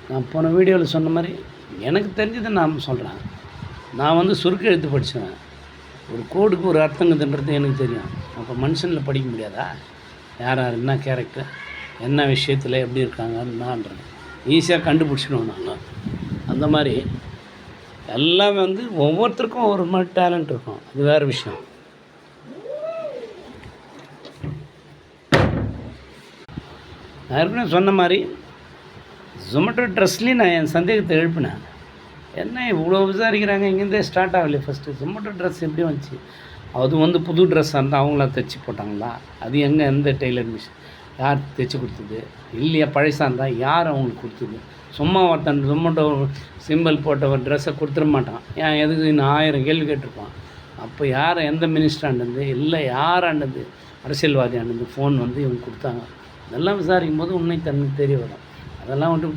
நான் போன வீடியோவில் சொன்ன மாதிரி எனக்கு தெரிஞ்சதை நான் சொல்கிறேன். நான் வந்து சுருக்க எழுத்து படித்தேன். ஒரு கோடுக்கு ஒரு அர்த்தங்குதுன்றது எனக்கு தெரியும். அப்போ மனுஷனில் படிக்க முடியாதா? யார் யார் என்ன கேரக்டர், என்ன விஷயத்தில் எப்படி இருக்காங்கன்றது ஈஸியாக கண்டுபிடிச்சிடுவோம் நாங்கள். அந்த மாதிரி எல்லாமே வந்து ஒவ்வொருத்தருக்கும் ஒரு மாதிரி டேலண்ட் இருக்கும். அது வேறு விஷயம். நான் ஏற்கனவே சொன்ன மாதிரி ஜொமேட்டோ ட்ரெஸ்லேயும் நான் என் சந்தேகத்தை எழுப்பினேன். என்ன இவ்வளோ விசாரிக்கிறாங்க, இங்கேருந்தே ஸ்டார்ட் ஆகலையே ஃபஸ்ட்டு. ஜொமேட்டோ ட்ரெஸ் எப்படி வந்துச்சு? அது வந்து புது ட்ரெஸ்ஸாக இருந்தால் அவங்கள தைச்சி போட்டாங்களா? அது எங்கே, எந்த டெய்லர் மிஷின், யார் தைச்சி கொடுத்தது? இல்லையா பழசாக இருந்தால் யார் அவங்களுக்கு கொடுத்தது? சும்மா ஒருத்தன் ஜொமேட்டோ சிம்பிள் போட்ட ஒரு ட்ரெஸ்ஸை கொடுத்துட மாட்டான். ஏன் எதுக்கு இன்னும் 1000 கேள்வி கேட்டிருப்பான். அப்போ யார், எந்த மினிஸ்டராண்டது, இல்லை யாராண்டது, அரசியல்வாதி ஆண்டது ஃபோன் வந்து இவங்க கொடுத்தாங்க. இதெல்லாம் விசாரிக்கும் போது உண்மை தன்மை தெரிய வரும். அதெல்லாம் வந்து